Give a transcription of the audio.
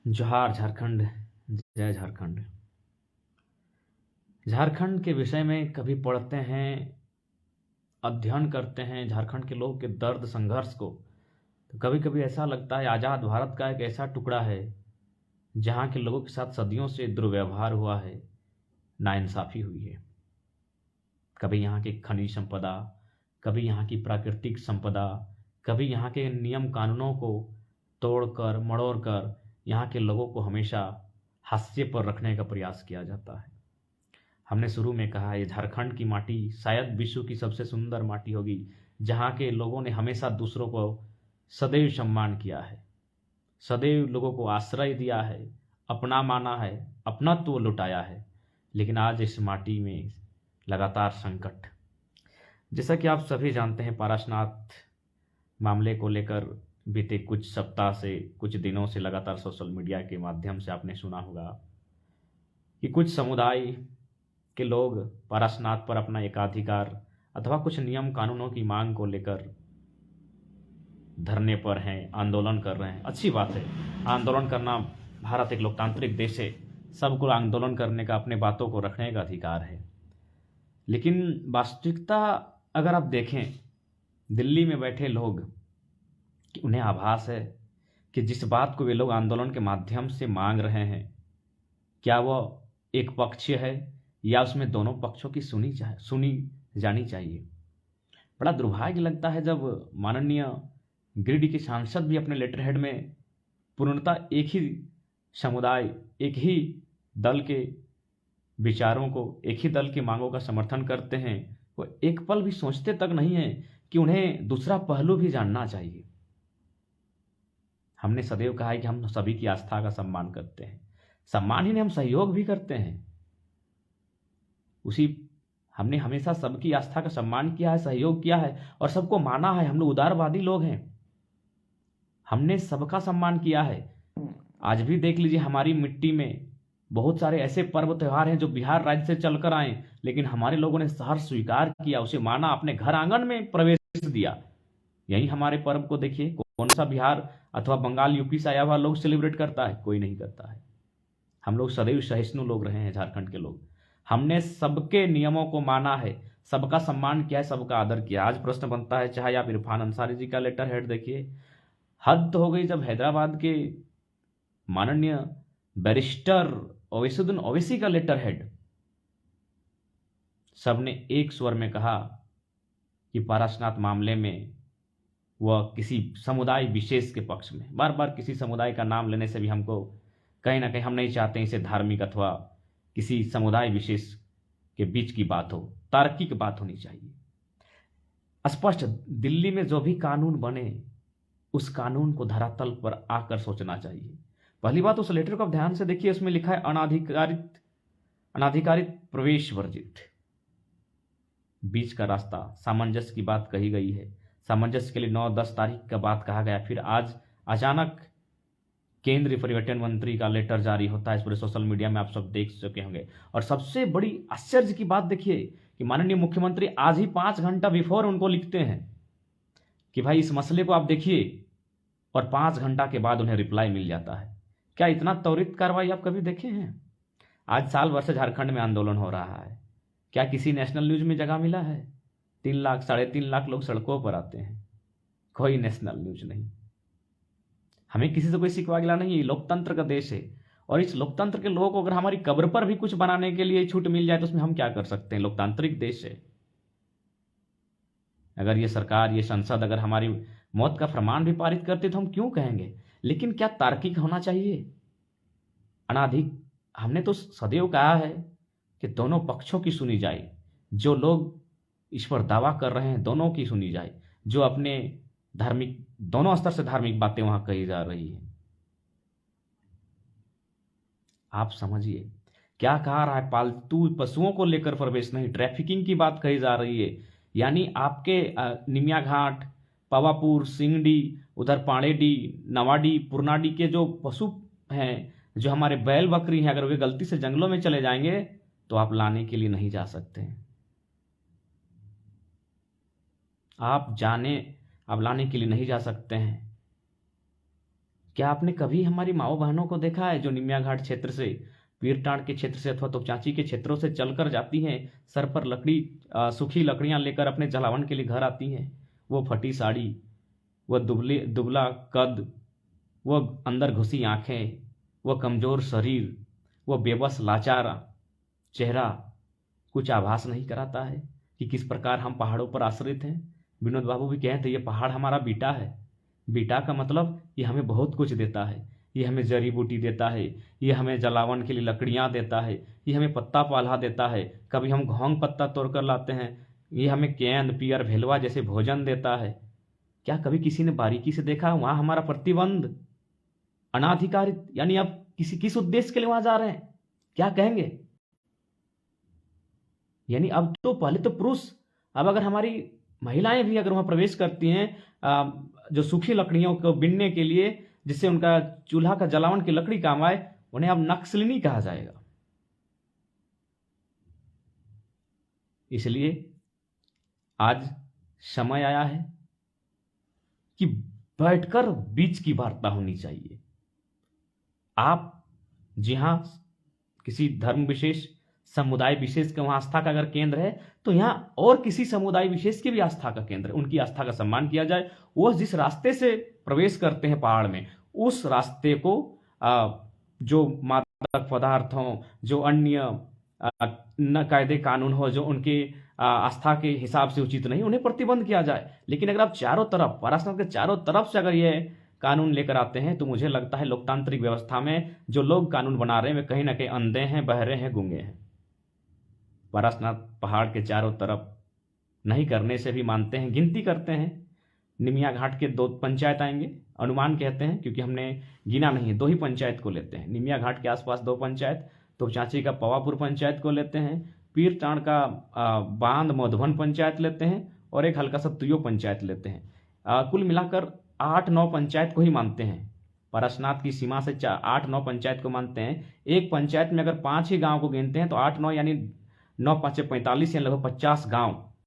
जोहार झारखंड। जय झारखंड। झारखंड के विषय में कभी पढ़ते हैं, अध्ययन करते हैं झारखंड के लोगों के दर्द संघर्ष को, तो कभी कभी ऐसा लगता है आज़ाद भारत का एक ऐसा टुकड़ा है जहाँ के लोगों के साथ सदियों से दुर्व्यवहार हुआ है, नाइंसाफ़ी हुई है। कभी यहाँ की खनिज संपदा, कभी यहाँ की प्राकृतिक संपदा, कभी यहाँ के नियम कानूनों को तोड़कर मड़ोड़कर यहाँ के लोगों को हमेशा हाशिए पर रखने का प्रयास किया जाता है। हमने शुरू में कहा ये झारखंड की माटी शायद विश्व की सबसे सुंदर माटी होगी, जहाँ के लोगों ने हमेशा दूसरों को सदैव सम्मान किया है, सदैव लोगों को आश्रय दिया है, अपना माना है, अपनत्व लुटाया है। लेकिन आज इस माटी में लगातार संकट, जैसा कि आप सभी जानते हैं, पारसनाथ मामले को लेकर बीते कुछ सप्ताह से, कुछ दिनों से लगातार सोशल मीडिया के माध्यम से आपने सुना होगा कि कुछ समुदाय के लोग पारसनाथ पर अपना एकाधिकार अथवा कुछ नियम कानूनों की मांग को लेकर धरने पर हैं, आंदोलन कर रहे हैं। अच्छी बात है, आंदोलन करना, भारत एक लोकतांत्रिक देश है, सबको आंदोलन करने का, अपने बातों को रखने का अधिकार है। लेकिन वास्तविकता अगर आप देखें, दिल्ली में बैठे लोग, कि उन्हें आभास है कि जिस बात को वे लोग आंदोलन के माध्यम से मांग रहे हैं, क्या वह एक पक्षीय है या उसमें दोनों पक्षों की सुनी जानी चाहिए। बड़ा दुर्भाग्य लगता है जब माननीय गिरिडीह के सांसद भी अपने लेटर हेड में पूर्णतः एक ही समुदाय, एक ही दल के विचारों को, एक ही दल की मांगों का समर्थन करते हैं। वो एक पल भी सोचते तक नहीं है कि उन्हें दूसरा पहलू भी जानना चाहिए। हमने सदैव कहा है कि हम सभी की आस्था का सम्मान करते हैं, सम्मान ही नहीं, हम सहयोग भी करते हैं। हमने हमेशा सबकी आस्था का सम्मान किया है, सहयोग किया है और सबको माना है। हम लोग उदारवादी लोग हैं, हमने सबका सम्मान किया है। आज भी देख लीजिए, हमारी मिट्टी में बहुत सारे ऐसे पर्व त्यौहार हैं जो बिहार राज्य से चलकर आए, लेकिन हमारे लोगों ने सहर्ष स्वीकार किया, उसे माना, अपने घर आंगन में प्रवेश दिया। यही हमारे पर्व को देखिए, कौन सा बिहार अथवा बंगाल, यूपी से आया हुआ लोग सेलिब्रेट करता है? कोई नहीं करता है। हम लोग सदैव सहिष्णु लोग रहे हैं, झारखंड के लोग। हमने सबके नियमों को माना है, सबका सम्मान किया है, सबका आदर किया। आज प्रश्न बनता है, चाहे आप इरफान अंसारी जी का लेटर हेड देखिए, हद हो गई जब हैदराबाद के माननीय बैरिस्टर ओवैसीउद्दीन ओवैसी का लेटर हेड, सबने एक स्वर में कहा कि पारसनाथ मामले में वह किसी समुदाय विशेष के पक्ष में। बार बार किसी समुदाय का नाम लेने से भी हमको कहीं ना कहीं, हम नहीं चाहते इसे धार्मिक अथवा किसी समुदाय विशेष के बीच की बात हो, तार्किक बात होनी चाहिए। स्पष्ट, दिल्ली में जो भी कानून बने उस कानून को धरातल पर आकर सोचना चाहिए। पहली बात, उस लेटर को आप ध्यान से देखिए, उसमें लिखा है अनाधिकारित प्रवेश वर्जित, बीच का रास्ता, सामंजस्य की बात कही गई है। सामंजस्य के लिए 9-10 तारीख का बात कहा गया, फिर आज अचानक केंद्रीय पर्यटन मंत्री का लेटर जारी होता है। इस पूरे सोशल मीडिया में आप सब देख चुके होंगे। और सबसे बड़ी आश्चर्य की बात देखिए कि माननीय मुख्यमंत्री आज ही 5 घंटा बिफोर उनको लिखते हैं कि भाई इस मसले को आप देखिए, और 5 घंटा के बाद उन्हें रिप्लाई मिल जाता है। क्या इतना त्वरित कार्रवाई आप कभी देखे हैं? आज साल भर से झारखंड में आंदोलन हो रहा है, क्या किसी नेशनल न्यूज में जगह मिला है? 3 लाख 3.5 लाख लोग सड़कों पर आते हैं, कोई नेशनल न्यूज नहीं। हमें किसी से कोई सिकवा गिला नहीं है, लोकतंत्र का देश है। और इस लोकतंत्र के लोगों को अगर हमारी कब्र पर भी कुछ बनाने के लिए छूट मिल जाए तो उसमें हम क्या कर सकते हैं? लोकतांत्रिक देश है। अगर ये सरकार, ये संसद अगर हमारी मौत का फरमान भी पारित करते तो हम क्यों कहेंगे? लेकिन क्या तार्किक होना चाहिए? हमने तो सदैव कहा है कि दोनों पक्षों की सुनी जाए। जो लोग इस पर दावा कर रहे हैं, दोनों की सुनी जाए। जो अपने धार्मिक, दोनों स्तर से धार्मिक बातें वहां कही जा रही हैं, आप समझिए क्या कहा रहा है। पालतू पशुओं को लेकर प्रवेश नहीं, ट्रैफिकिंग की बात कही जा रही है। यानी आपके निमिया घाट, पावापुर, सिंगडी, उधर पाड़ेडी, नवाडी, पुरनाडी के जो पशु हैं, जो हमारे बैल बकरी हैं, अगर वे गलती से जंगलों में चले जाएंगे तो आप लाने के लिए नहीं जा सकते। आप लाने के लिए नहीं जा सकते हैं। क्या आपने कभी हमारी माओ बहनों को देखा है जो निमिया घाट क्षेत्र से, पीरटांड के क्षेत्र से अथवा तोपचांची के क्षेत्रों से चलकर जाती हैं, सर पर सूखी लकड़ियां लेकर अपने जलावन के लिए घर आती हैं? वो फटी साड़ी, वह दुबला कद, वह अंदर घुसी आंखें, वह कमजोर शरीर, वह बेबस लाचार चेहरा कुछ आभास नहीं कराता है कि किस प्रकार हम पहाड़ों पर आश्रित हैं? विनोद बाबू भी कहे थे, ये पहाड़ हमारा बेटा है। बेटा का मतलब ये हमें बहुत कुछ देता है। ये हमें जड़ी बूटी देता है, ये हमें जलावन के लिए लकड़ियाँ देता है, ये हमें पत्ता पाला देता है, कभी हम घोंग पत्ता तोड़कर लाते हैं, ये हमें केंद पियर भेलवा जैसे भोजन देता है। क्या कभी किसी ने बारीकी से देखा वहाँ हमारा प्रतिबंध, अनाधिकारित? यानी अब किस उद्देश्य के लिए वहाँ जा रहे हैं, क्या कहेंगे? यानी अब तो पहले तो पुरुष, अब अगर हमारी महिलाएं भी अगर वहाँ प्रवेश करती हैं जो सूखी लकड़ियों को बीनने के लिए, जिससे उनका चूल्हा का जलावन की लकड़ी काम आए, उन्हें अब नक्सलिनी कहा जाएगा। इसलिए आज समय आया है कि बैठकर बीच की वार्ता होनी चाहिए। आप जी हाँ, किसी धर्म विशेष, समुदाय विशेष के वहाँ आस्था का अगर केंद्र है, तो यहाँ और किसी समुदाय विशेष की भी आस्था का केंद्र है, उनकी आस्था का सम्मान किया जाए। वो जिस रास्ते से प्रवेश करते हैं पहाड़ में, उस रास्ते को जो मादक पदार्थ हो, जो अन्य न कायदे कानून हो, जो उनके आस्था के हिसाब से उचित नहीं, उन्हें प्रतिबंध किया जाए। लेकिन अगर आप चारों तरफ, पारसनाथ के चारों तरफ से अगर ये कानून लेकर आते हैं, तो मुझे लगता है लोकतांत्रिक व्यवस्था में जो लोग कानून बना रहे हैं वे कहीं ना कहीं अंधे हैं, बहरे हैं, गूंगे हैं। पारसनाथ पहाड़ के चारों तरफ नहीं करने से भी मानते हैं, गिनती करते हैं। निमिया घाट के 2 पंचायत आएंगे, अनुमान कहते हैं, क्योंकि हमने गिना नहीं, 2 ही पंचायत को लेते हैं। निमिया घाट के आसपास 2 पंचायत, तोपचांची का पवापुर पंचायत को लेते हैं, पीरटांड का बांध मधुबन पंचायत लेते हैं, और एक हल्का सा तुयो पंचायत लेते हैं। कुल मिलाकर 8-9 पंचायत को ही मानते हैं। पारसनाथ की सीमा से 8-9 पंचायत को मानते हैं। एक पंचायत में अगर 5 ही गांव को गिनते हैं तो 8-9 यानी 9 5 45 यानी लगभग 50 गांव